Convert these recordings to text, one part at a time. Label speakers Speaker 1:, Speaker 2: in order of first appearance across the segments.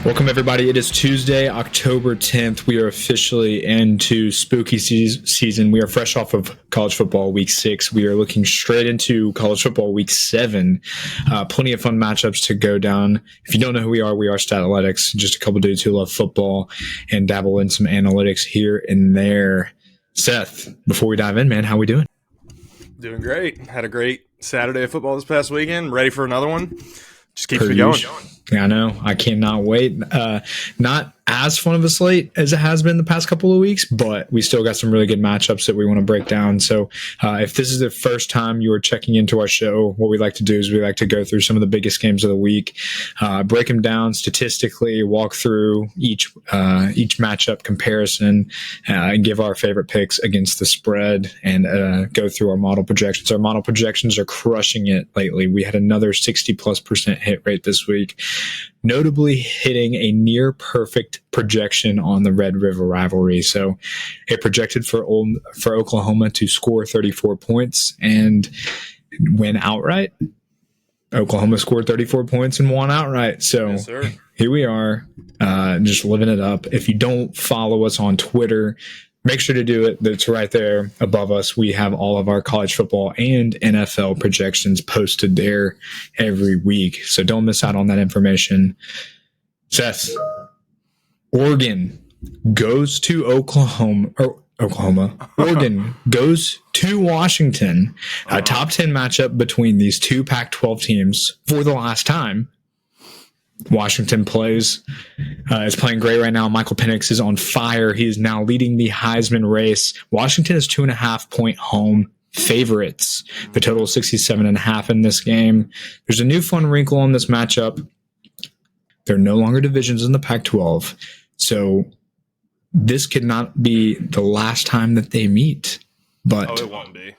Speaker 1: Welcome, everybody. It is Tuesday, October 10th. We are officially into spooky season. We are fresh off of college football week 6. We are looking straight into college football week 7. Plenty of fun matchups to go down. If you don't know who we are Statlytics, just a couple dudes who love football and dabble in some analytics here and there. Seth, before we dive in, man, how we doing?
Speaker 2: Doing great. Had a great Saturday of football this past weekend. Ready for another one. Just keeps me going.
Speaker 1: Yeah, I know. I cannot wait. Not as fun of a slate as it has been the past couple of weeks, but we still got some really good matchups that we want to break down. So if this is the first time you are checking into our show, what we like to do is we like to go through some of the biggest games of the week, break them down statistically, walk through each matchup comparison, and give our favorite picks against the spread, and go through our model projections. Our model projections are crushing it lately. We had another 60+% hit rate this week, notably hitting a near perfect projection on the Red River rivalry. So it projected for Oklahoma to score 34 points and win outright. Oklahoma scored 34 points and won outright. So
Speaker 2: yes, sir.
Speaker 1: Here we are, just living it up. If you don't follow us on Twitter, make sure to do it. That's right there above us. We have all of our college football and NFL projections posted there every week. So don't miss out on that information. Seth, Oregon goes to Oklahoma. Oregon goes to Washington. A top 10 matchup between these two Pac-12 teams for the last time. Washington is playing great right now. Michael Penix is on fire. He is now leading the Heisman race. Washington is 2.5-point home favorites. The total is 67.5 in this game. There's a new fun wrinkle on this matchup. They're no longer divisions in the Pac-12. So this could not be the last time that they meet. But
Speaker 2: it won't be.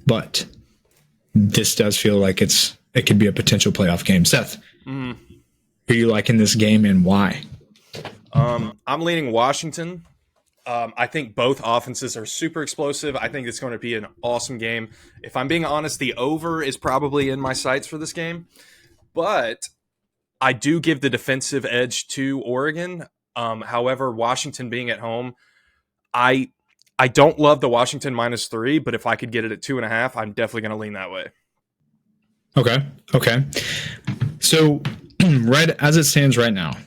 Speaker 1: But this does feel like it could be a potential playoff game. Seth, who are you liking this game and why?
Speaker 2: I'm leaning Washington. I think both offenses are super explosive. I think it's going to be an awesome game. If I'm being honest, the over is probably in my sights for this game. But I do give the defensive edge to Oregon. However, Washington being at home, I don't love the Washington -3, but if I could get it at 2.5, I'm definitely going to lean that way.
Speaker 1: Okay. So right as it stands right now,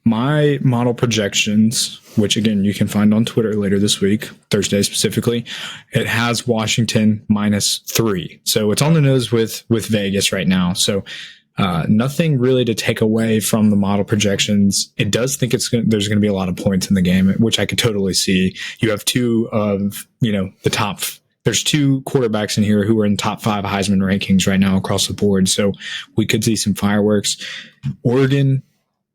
Speaker 1: my model projections, which again you can find on Twitter later this week, Thursday specifically, it has Washington -3. So it's on the nose with Vegas right now. So nothing really to take away from the model projections. It does think there's going to be a lot of points in the game, which I could totally see. You have two of the top. There's two quarterbacks in here who are in top 5 Heisman rankings right now across the board. So we could see some fireworks. Oregon,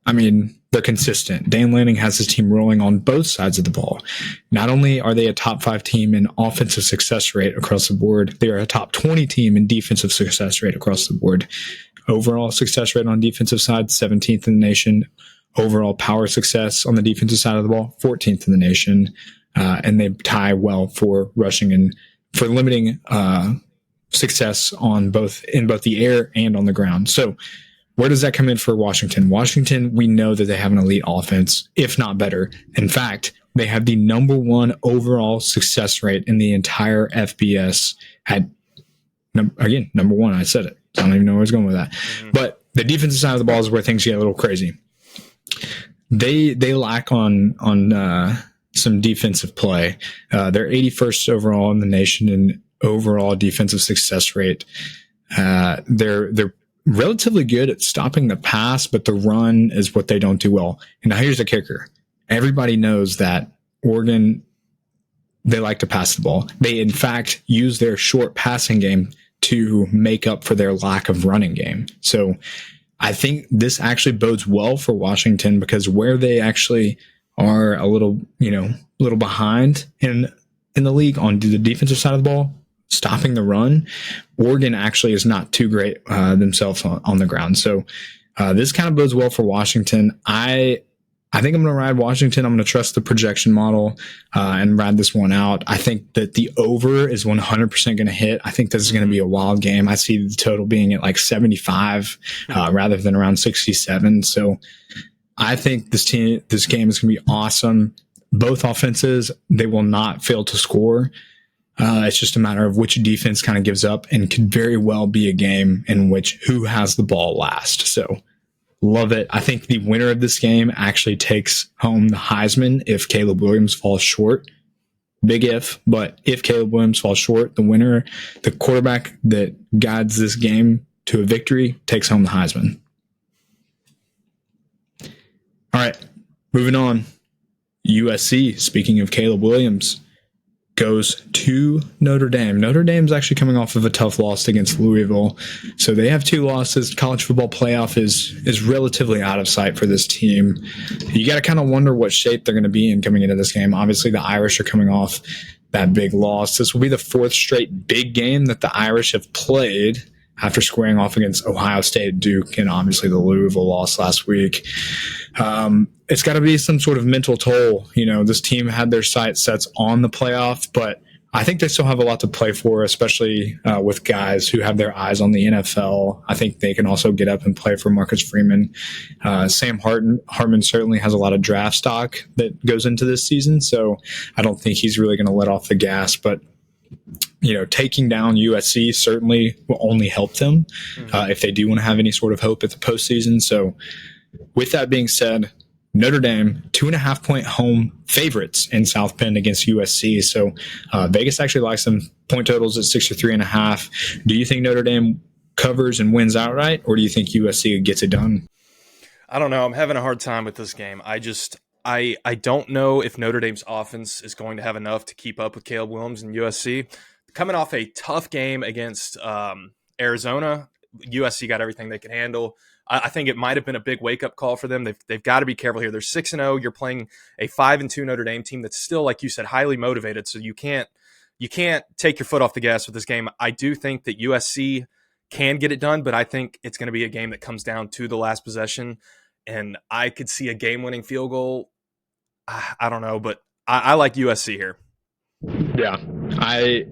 Speaker 1: they're consistent. Dan Lanning has his team rolling on both sides of the ball. Not only are they a top 5 team in offensive success rate across the board, they are a top 20 team in defensive success rate across the board. Overall success rate on defensive side, 17th in the nation. Overall power success on the defensive side of the ball, 14th in the nation. And they tie well for rushing and for limiting success in both the air and on the ground. So where does that come in for Washington? Washington, we know that they have an elite offense, if not better. In fact, they have the number 1 overall success rate in the entire FBS at, again, number 1. I said it. I don't even know where I was going with that. But the defensive side of the ball is where things get a little crazy. They lack on some defensive play. They're 81st overall in the nation in overall defensive success rate. They're relatively good at stopping the pass, but the run is what they don't do well. And now here's the kicker. Everybody knows that Oregon, they like to pass the ball. They, in fact, use their short passing game to make up for their lack of running game. So I think this actually bodes well for Washington, because where they actually are a little behind in the league on the defensive side of the ball, stopping the run, Oregon actually is not too great themselves on the ground. So this kind of bodes well for Washington. I think I'm going to ride Washington. I'm going to trust the projection model and ride this one out. I think that the over is 100% going to hit. I think this is going to be a wild game. I see the total being at like 75 rather than around 67. So I think this game is going to be awesome. Both offenses, they will not fail to score. It's just a matter of which defense kind of gives up, and could very well be a game in which who has the ball last. So love it. I think the winner of this game actually takes home the Heisman if Caleb Williams falls short. Big if, but if Caleb Williams falls short, the winner, the quarterback that guides this game to a victory, takes home the Heisman. All right, moving on. USC, speaking of Caleb Williams, goes to Notre Dame. Notre Dame's actually coming off of a tough loss against Louisville. So they have 2 losses. College football playoff is relatively out of sight for this team. You got to kind of wonder what shape they're going to be in coming into this game. Obviously, the Irish are coming off that big loss. This will be the 4th straight big game that the Irish have played after squaring off against Ohio State, Duke, and obviously the Louisville loss last week. It's got to be some sort of mental toll. You know, this team had their sights set on the playoff, but I think they still have a lot to play for, especially with guys who have their eyes on the NFL. I think they can also get up and play for Marcus Freeman. Sam Hartman certainly has a lot of draft stock that goes into this season, so I don't think he's really going to let off the gas. But you know, taking down USC certainly will only help them if they do want to have any sort of hope at the postseason. So with that being said, Notre Dame, 2.5-point home favorites in South Bend against USC. So Vegas actually likes them point totals at 63.5. Do you think Notre Dame covers and wins outright, or do you think USC gets it done?
Speaker 2: I don't know. I'm having a hard time with this game. I don't know if Notre Dame's offense is going to have enough to keep up with Caleb Williams and USC. Coming off a tough game against Arizona, USC got everything they could handle. I think it might have been a big wake-up call for them. They've got to be careful here. They're 6-0. You're playing a 5-2 Notre Dame team that's still, like you said, highly motivated. So you can't take your foot off the gas with this game. I do think that USC can get it done, but I think it's going to be a game that comes down to the last possession. And I could see a game-winning field goal. I don't know, but I like USC here.
Speaker 1: Yeah, I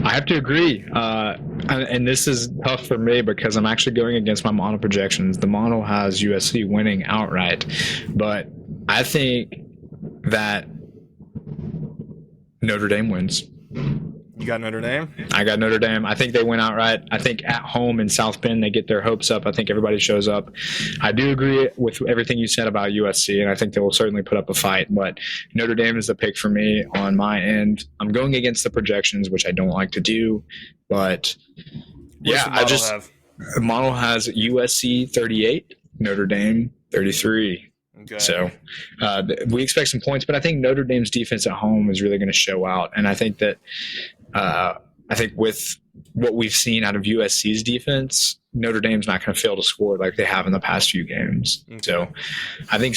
Speaker 1: have to agree. And this is tough for me because I'm actually going against my model projections. The model has USC winning outright, but I think that Notre Dame wins.
Speaker 2: You got Notre Dame?
Speaker 1: I got Notre Dame. I think they win outright. I think at home in South Bend, they get their hopes up. I think everybody shows up. I do agree with everything you said about USC, and I think they will certainly put up a fight. But Notre Dame is the pick for me on my end. I'm going against the projections, which I don't like to do. But, the model has USC 38, Notre Dame 33.
Speaker 2: Okay.
Speaker 1: So we expect some points, but I think Notre Dame's defense at home is really going to show out. And I think that with what we've seen out of USC's defense, Notre Dame's not going to fail to score like they have in the past few games. Okay. So I think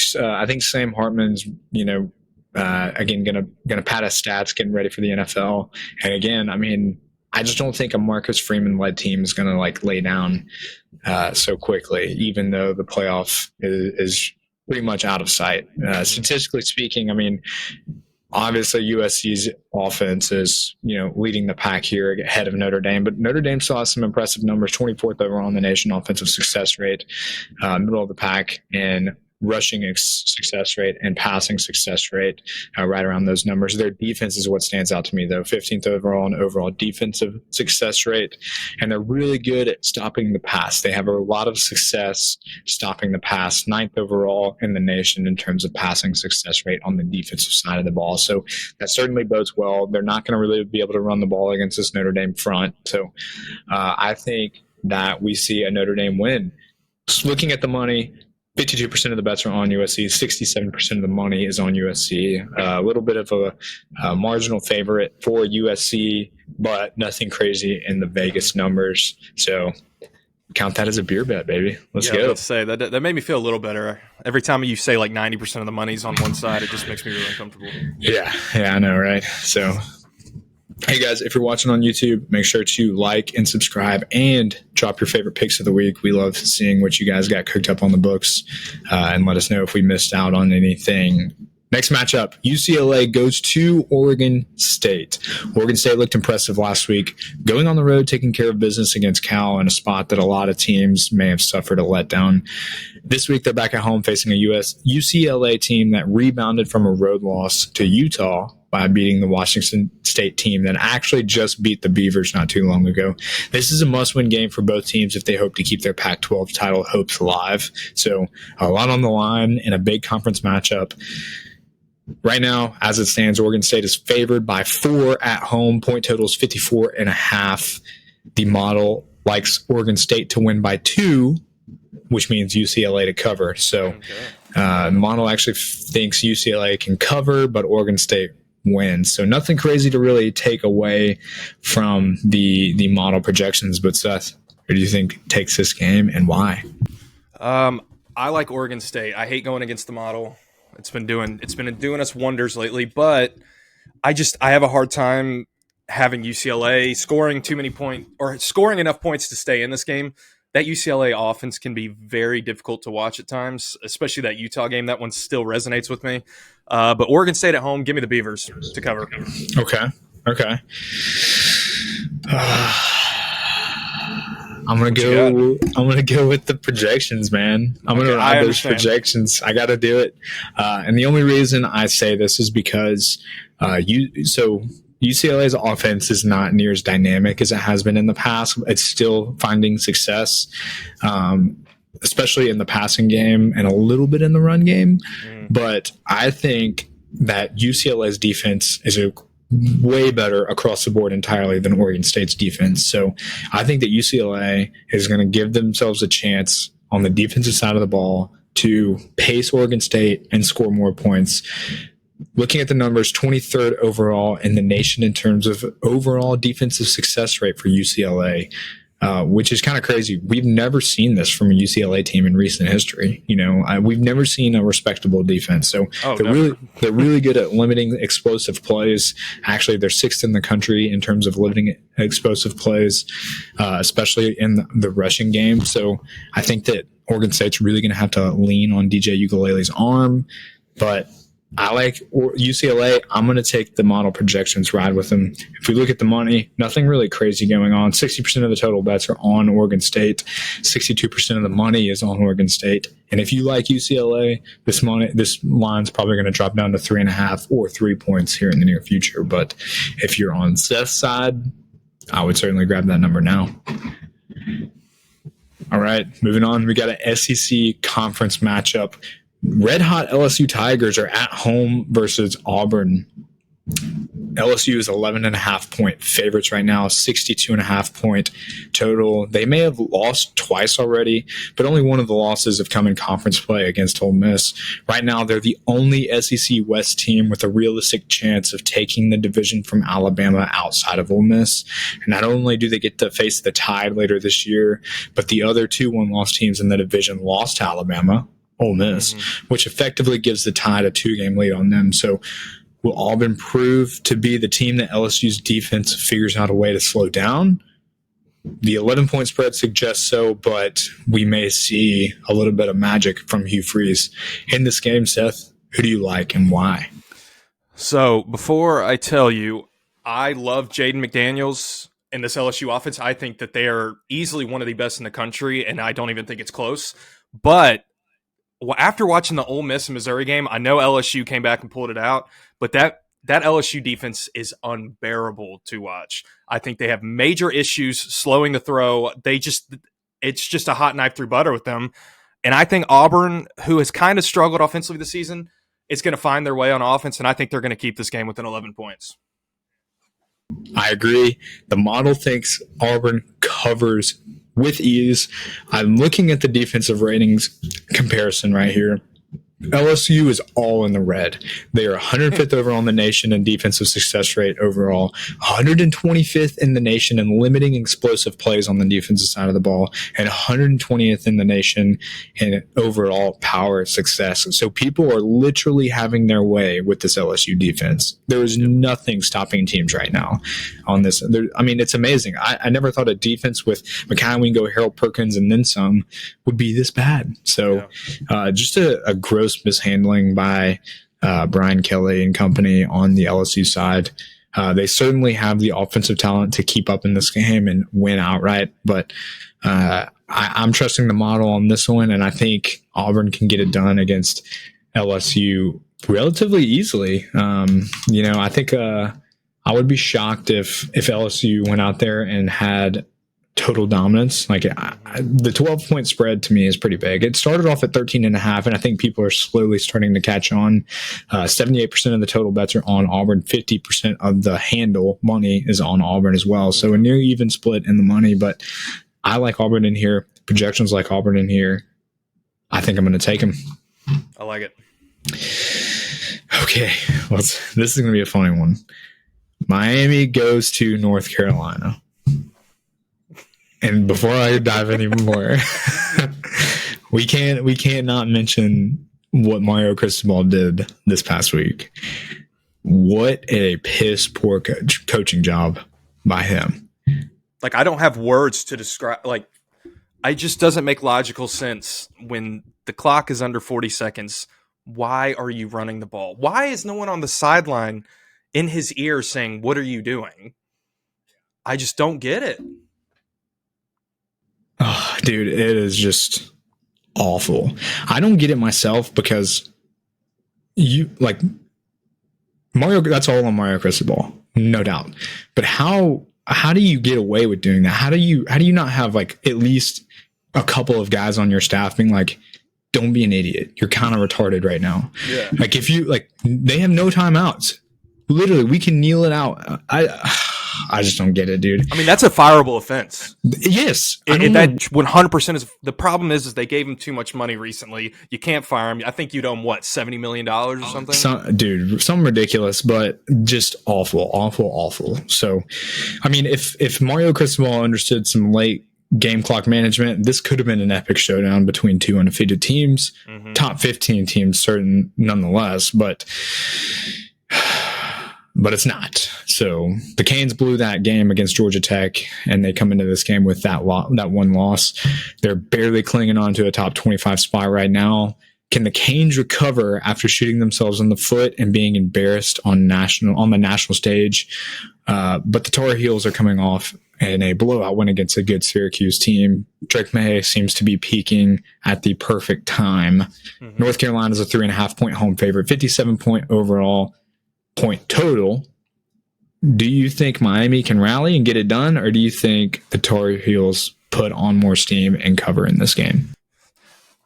Speaker 1: Sam Hartman's, again, gonna pad his stats, getting ready for the NFL. And again, I mean, I just don't think a Marcus Freeman-led team is going to lay down so quickly, even though the playoff is pretty much out of sight. Statistically speaking, I mean, obviously USC's offense is, leading the pack here ahead of Notre Dame, but Notre Dame still has some impressive numbers, 24th overall in the nation offensive success rate, middle of the pack in rushing success rate and passing success rate, right around those numbers. Their defense is what stands out to me, though. 15th overall in overall defensive success rate, and they're really good at stopping the pass. They have a lot of success stopping the pass, 9th overall in the nation in terms of passing success rate on the defensive side of the ball. So that certainly bodes well. They're not going to really be able to run the ball against this Notre Dame front. So I think that we see a Notre Dame win. Just looking at the money, 52% of the bets are on USC. 67% of the money is on USC. A little bit of a marginal favorite for USC, but nothing crazy in the Vegas numbers. So count that as a beer bet, baby. Let's go.
Speaker 2: Let's say that made me feel a little better. Every time you say 90% of the money's on one side, it just makes me really uncomfortable.
Speaker 1: Yeah, I know, right? So, hey guys, if you're watching on YouTube, make sure to like and subscribe and drop your favorite picks of the week. We love seeing what you guys got cooked up on the books, and let us know if we missed out on anything Next matchup, UCLA goes to Oregon State. Oregon State looked impressive last week, going on the road, taking care of business against Cal in a spot that a lot of teams may have suffered a letdown. This week, they're back at home facing a UCLA team that rebounded from a road loss to Utah by beating the Washington State team that actually just beat the Beavers not too long ago. This is a must-win game for both teams if they hope to keep their Pac-12 title hopes alive. So a lot on the line in a big conference matchup. Right now, as it stands, Oregon State is favored by 4 at home. Point total is 54.5. The model likes Oregon State to win by 2, which means UCLA to cover. So the model actually thinks UCLA can cover, but Oregon State wins. So nothing crazy to really take away from the model projections. But Seth, who do you think takes this game and why?
Speaker 2: I like Oregon State. I hate going against the model. It's been doing us wonders lately, but I have a hard time having UCLA scoring too many points or scoring enough points to stay in this game. That UCLA offense can be very difficult to watch at times, especially that Utah game. That one still resonates with me. But Oregon State at home, give me the Beavers to cover.
Speaker 1: Okay. I'm gonna go with the projections, man. I'm gonna ride those projections. I got to do it. And the only reason I say this is because UCLA's offense is not near as dynamic as it has been in the past. It's still finding success, especially in the passing game and a little bit in the run game. But I think that UCLA's defense is way better across the board entirely than Oregon State's defense. So I think that UCLA is going to give themselves a chance on the defensive side of the ball to pace Oregon State and score more points. Looking at the numbers, 23rd overall in the nation in terms of overall defensive success rate for UCLA, which is kind of crazy. We've never seen this from a UCLA team in recent history. We've never seen a respectable defense. So they're really good at limiting explosive plays. Actually, they're 6th in the country in terms of limiting explosive plays, especially in the rushing game. So I think that Oregon State's really going to have to lean on DJ Ukulele's arm, but I like UCLA. I'm going to take the model projections, ride with them. If we look at the money, nothing really crazy going on. 60% of the total bets are on Oregon State. 62% of the money is on Oregon State. And if you like UCLA, this line's probably going to drop down to 3.5 or 3 points here in the near future. But if you're on Seth's side, I would certainly grab that number now. All right, moving on. We got an SEC conference matchup. Red hot LSU Tigers are at home versus Auburn. LSU is 11.5 point favorites right now, 62.5 point total. They may have lost twice already, but only one of the losses have come in conference play against Ole Miss. Right now, they're the only SEC West team with a realistic chance of taking the division from Alabama outside of Ole Miss. And not only do they get to face the Tide later this year, but the other 2 one-loss teams in the division lost to Alabama, Ole Miss, which effectively gives the Tide a 2-game lead on them. So will Auburn prove to be the team that LSU's defense figures out a way to slow down? The 11-point spread suggests so, but we may see a little bit of magic from Hugh Freeze. In this game, Seth, who do you like and why?
Speaker 2: So before I tell you, I love Jaden McDaniels in this LSU offense. I think that they are easily one of the best in the country, and I don't even think it's close. But after watching the Ole Miss and Missouri game, I know LSU came back and pulled it out, but that LSU defense is unbearable to watch. I think they have major issues slowing the throw. It's just a hot knife through butter with them. And I think Auburn, who has kind of struggled offensively this season, is going to find their way on offense, and I think they're going to keep this game within 11 points.
Speaker 1: I agree. The model thinks Auburn covers with ease. I'm looking at the defensive ratings comparison right here. LSU is all in the red. They are 105th overall in the nation in defensive success rate overall, 125th in the nation in limiting explosive plays on the defensive side of the ball, and 120th in the nation in overall power success. So people are literally having their way with this LSU defense. There is nothing stopping teams right now on this. It's amazing. I never thought a defense with Mekhi Wingo, Harold Perkins, and then some would be this bad. So just a gross mishandling by Brian Kelly and company on the LSU side. They certainly have the offensive talent to keep up in this game and win outright, but I'm trusting the model on this one, and I think Auburn can get it done against LSU relatively easily. I think I would be shocked if LSU went out there and had total dominance. Like the 12-point spread to me is pretty big. It started off at 13.5, and I think people are slowly starting to catch on. 78% of the total bets are on Auburn. 50% of the handle money is on Auburn as well. So a near even split in the money, but I like Auburn in here. Projections like Auburn in here. I think I'm going to take them.
Speaker 2: I like it.
Speaker 1: Okay, this is going to be a funny one. Miami goes to North Carolina. And before I dive any more, we can't not mention what Mario Cristobal did this past week. What a piss poor coaching job by him.
Speaker 2: Like, I don't have words to describe. Like, it just doesn't make logical sense when the clock is under 40 seconds. Why are you running the ball? Why is no one on the sideline in his ear saying, "What are you doing?" I just don't get it.
Speaker 1: Oh, dude, it is just awful. I don't get it myself because Mario. That's all on Mario Cristobal, no doubt. But how do you get away with doing that? How do you not have like at least a couple of guys on your staff being like, "Don't be an idiot. You're kind of retarded right now."
Speaker 2: Yeah.
Speaker 1: Like if you they have no timeouts. Literally, we can kneel it out. I just don't get it, dude.
Speaker 2: I mean, that's a fireable offense.
Speaker 1: Yes.
Speaker 2: That 100% is the problem is they gave him too much money recently. You can't fire him. I think you'd owe him, what, $70 million or something?
Speaker 1: Something ridiculous, but just awful. So, I mean, if Mario Cristobal understood some late game clock management, this could have been an epic showdown between two undefeated teams, top 15 teams, certain nonetheless, but it's not. So the Canes blew that game against Georgia Tech, and they come into this game with that one loss. They're barely clinging on to a top 25 spot right now. Can the Canes recover after shooting themselves in the foot and being embarrassed on the national stage? But the Tar Heels are coming off in a blowout win against a good Syracuse team. Drake May seems to be peaking at the perfect time. North Carolina is a 3.5-point home favorite, 57-point overall point total. Do you think Miami can rally and get it done, or do you think the Tar Heels put on more steam and cover in this game?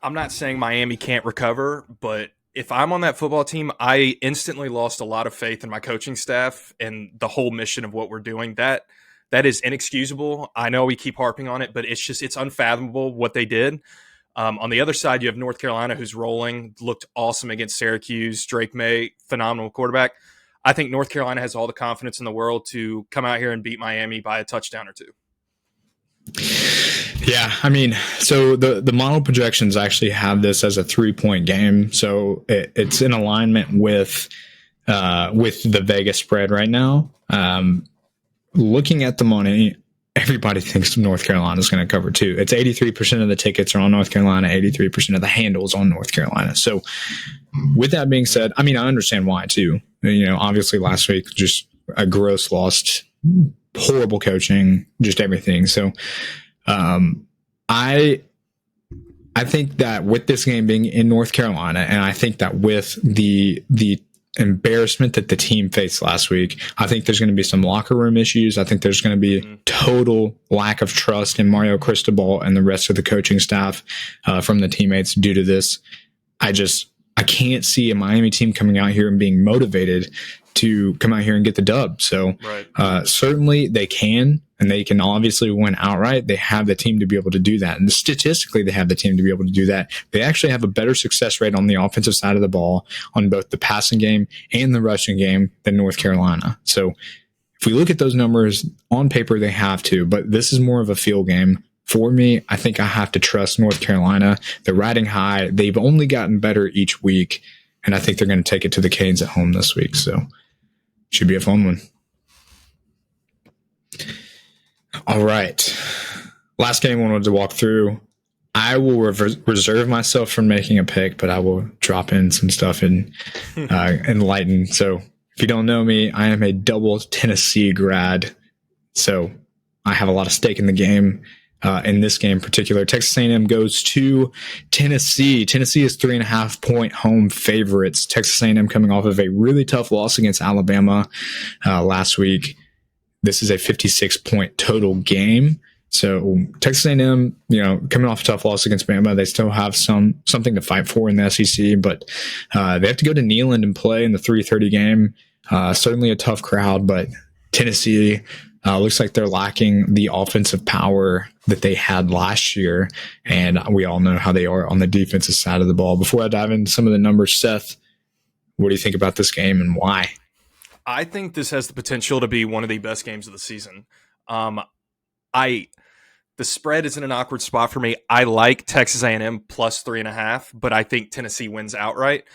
Speaker 2: I'm not saying Miami can't recover, but if I'm on that football team, I instantly lost a lot of faith in my coaching staff and the whole mission of what we're doing. That is inexcusable. I know we keep harping on it, but it's unfathomable what they did. On the other side, you have North Carolina, who's rolling, looked awesome against Syracuse. Drake May, phenomenal quarterback. I think North Carolina has all the confidence in the world to come out here and beat Miami by a touchdown or two.
Speaker 1: Yeah, I mean, so the model projections actually have this as a 3-point game, so it's in alignment with the Vegas spread right now. Looking at the money, everybody thinks North Carolina is going to cover too. It's 83% of the tickets are on North Carolina, 83% of the handles on North Carolina. So with that being said, I mean, I understand why too. Obviously last week, just a gross loss, horrible coaching, just everything. So I think that with this game being in North Carolina, and I think that with the embarrassment that the team faced last week, I think there's going to be some locker room issues. I think there's going to be total lack of trust in Mario Cristobal and the rest of the coaching staff from the teammates due to this. I can't see a Miami team coming out here and being motivated to come out here and get the dub. So certainly they can, and they can obviously win outright. They have the team to be able to do that. And statistically, they have the team to be able to do that. They actually have a better success rate on the offensive side of the ball on both the passing game and the rushing game than North Carolina. So if we look at those numbers on paper, they have to, but this is more of a feel game. For me, I think I have to trust North Carolina. They're riding high. They've only gotten better each week, and I think they're going to take it to the Canes at home this week. So should be a fun one. All right. Last game I wanted to walk through. I will reserve myself from making a pick, but I will drop in some stuff and enlighten. So if you don't know me, I am a double Tennessee grad. So I have a lot of stake in the game. In this game in particular, Texas A&M goes to Tennessee. Tennessee is 3.5-point home favorites. Texas A&M coming off of a really tough loss against Alabama last week. This is a 56-point total game. So Texas A&M, coming off a tough loss against Bama, they still have something to fight for in the SEC, but they have to go to Neyland and play in the 3:30 game. Certainly a tough crowd, but Tennessee looks like they're lacking the offensive power that they had last year, and we all know how they are on the defensive side of the ball. Before I dive into some of the numbers, Seth, what do you think about this game and why?
Speaker 2: I think this has the potential to be one of the best games of the season. The spread is in an awkward spot for me. I like Texas A&M plus 3.5, but I think Tennessee wins outright.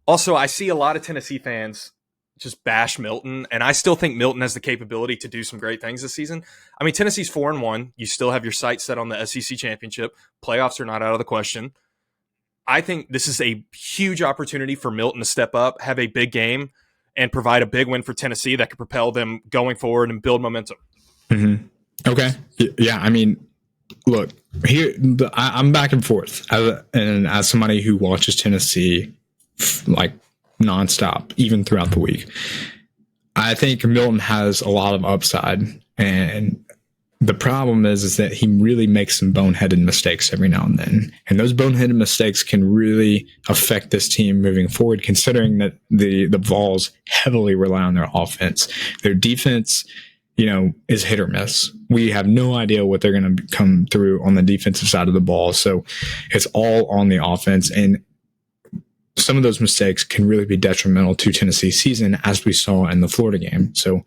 Speaker 2: Also, I see a lot of Tennessee fans just bash Milton, and I still think Milton has the capability to do some great things this season. I mean, Tennessee's 4-1. You still have your sights set on the SEC championship. Playoffs are not out of the question. I think this is a huge opportunity for Milton to step up, have a big game, and provide a big win for Tennessee that could propel them going forward and build momentum.
Speaker 1: Mm-hmm. Okay. Yeah, I mean, look, here I'm back and forth. And as somebody who watches Tennessee like nonstop, even throughout the week, I think Milton has a lot of upside. And the problem is that he really makes some boneheaded mistakes every now and then. And those boneheaded mistakes can really affect this team moving forward, considering that the Vols heavily rely on their offense. Their defense, is hit or miss. We have no idea what they're going to come through on the defensive side of the ball. So it's all on the offense. And some of those mistakes can really be detrimental to Tennessee's season, as we saw in the Florida game. So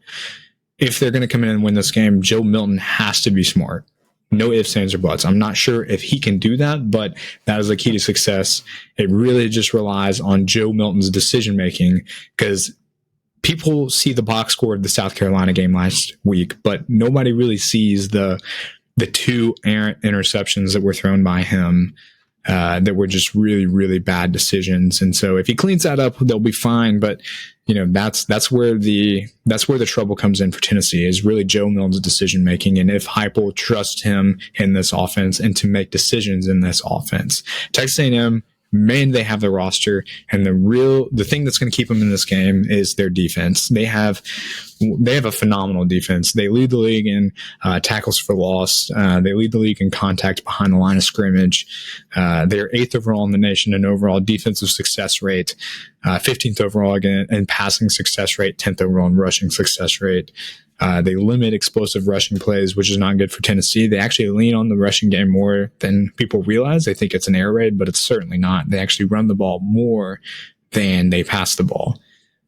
Speaker 1: if they're going to come in and win this game, Joe Milton has to be smart. No ifs, ands, or buts. I'm not sure if he can do that, but that is the key to success. It really just relies on Joe Milton's decision-making, because people see the box score of the South Carolina game last week, but nobody really sees the two errant interceptions that were thrown by him that were just really, really bad decisions. And so if he cleans that up, they'll be fine. But that's where the trouble comes in for Tennessee, is really Joe Milton's decision making, and if Heupel trusts him in this offense and to make decisions in this offense. Texas A&M, man, they have the roster, and the thing that's going to keep them in this game is their defense. They have a phenomenal defense. They lead the league in tackles for loss. They lead the league in contact behind the line of scrimmage. They're 8th overall in the nation in overall defensive success rate, 15th overall again in passing success rate, 10th overall in rushing success rate. They limit explosive rushing plays, which is not good for Tennessee. They actually lean on the rushing game more than people realize. They think it's an air raid, but it's certainly not. They actually run the ball more than they pass the ball.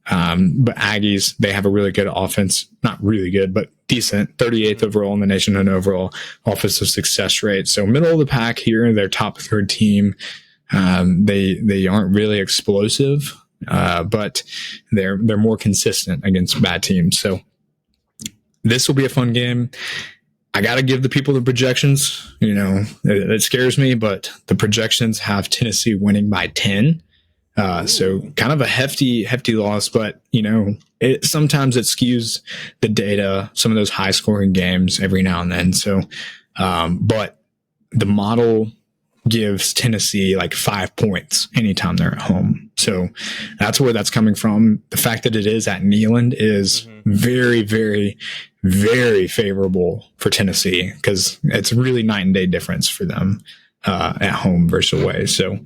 Speaker 1: But Aggies, they have a really good offense, not really good, but decent, 38th overall in the nation in overall offensive success rate. So middle of the pack here, they're top third team. They aren't really explosive, but they're more consistent against bad teams. So this will be a fun game. I got to give the people the projections. It scares me, but the projections have Tennessee winning by 10. So kind of a hefty loss, but sometimes it skews the data, some of those high scoring games every now and then. So, but the model gives Tennessee like 5 points anytime they're at home. So that's where that's coming from. The fact that it is at Neyland is very, very, very favorable for Tennessee, because it's really night and day difference for them at home versus away. So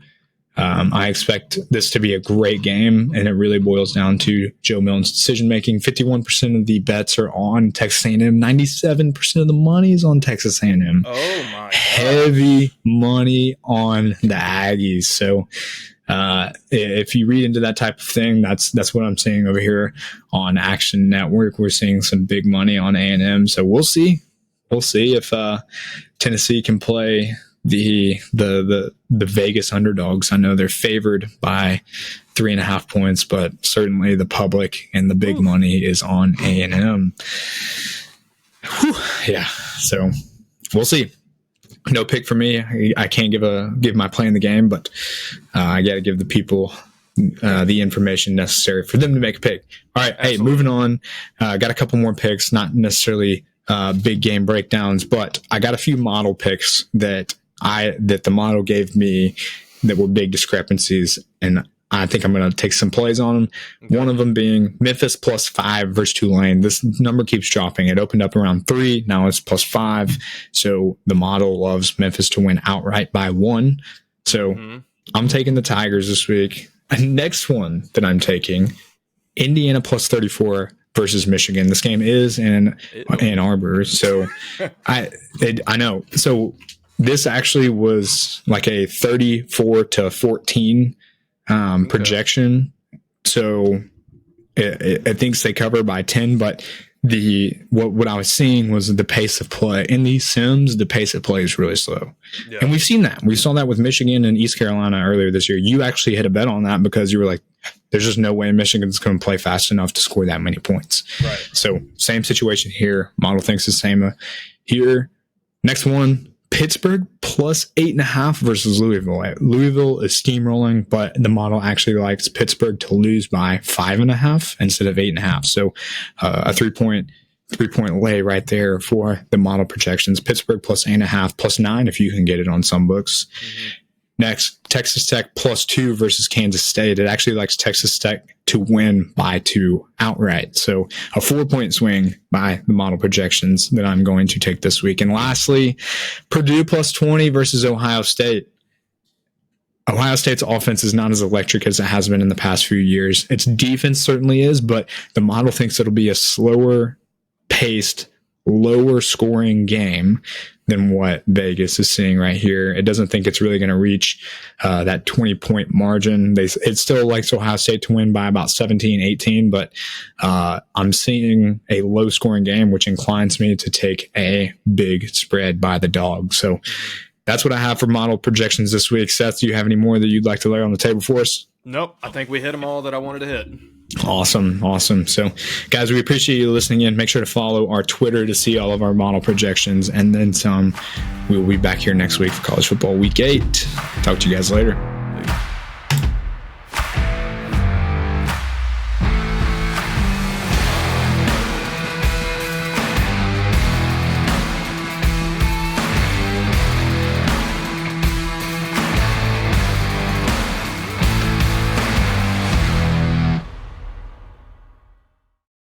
Speaker 1: I expect this to be a great game, and it really boils down to Joe Milton's decision-making. 51% of the bets are on Texas A&M. 97% of the money is on Texas A&M.
Speaker 2: Oh, my God.
Speaker 1: Heavy money on the Aggies. So if you read into that type of thing, that's what I'm seeing over here on Action Network. We're seeing some big money on A&M. So we'll see. We'll see if Tennessee can play the Vegas underdogs. I know they're favored by 3.5 points, but certainly the public and the big money is on A&M. Yeah, so we'll see. no pick for me. I can't give my play in the game, but I got to give the people the information necessary for them to make a pick. All right, Absolutely. Hey, moving on. Got a couple more picks, not necessarily big game breakdowns, but I got a few model picks that the model gave me that were big discrepancies, and I think I'm going to take some plays on them. Okay. One of them being Memphis +5 versus Tulane. This number keeps dropping. It opened up around 3. Now it's +5. So the model loves Memphis to win outright by 1. So I'm taking the Tigers this week. Next one that I'm taking, Indiana +34 versus Michigan. This game is in Ann Arbor. So I know. So this actually was like a 34-14 projection. So it thinks they cover by 10, but what I was seeing was the pace of play in these sims. The pace of play is really slow, and we've seen that. We saw that with Michigan and East Carolina earlier this year. You actually hit a bet on that because you were like, "There's just no way Michigan's going to play fast enough to score that many points." Right. So same situation here. Model thinks the same here. Next one. Pittsburgh +8.5 versus Louisville. Louisville is steamrolling, but the model actually likes Pittsburgh to lose by 5.5 instead of 8.5. So a 3-point lay right there for the model projections. Pittsburgh +8.5, +9 if you can get it on some books. Next, Texas Tech +2 versus Kansas State. It actually likes Texas Tech to win by 2 outright. So a 4-point swing by the model projections that I'm going to take this week. And lastly, Purdue +20 versus Ohio State. Ohio State's offense is not as electric as it has been in the past few years. Its defense certainly is, but the model thinks it'll be a slower paced, lower scoring game than what Vegas is seeing right here. It doesn't think it's really going to reach that 20-point margin. It still likes Ohio State to win by about 17, 18, but I'm seeing a low-scoring game, which inclines me to take a big spread by the dog. So that's what I have for model projections this week. Seth, do you have any more that you'd like to lay on the table for us?
Speaker 2: Nope. I think we hit them all that I wanted to hit.
Speaker 1: Awesome. So, guys, we appreciate you listening in. Make sure to follow our Twitter to see all of our model projections, and then some. We will be back here next week for College Football Week 8. Talk to you guys later.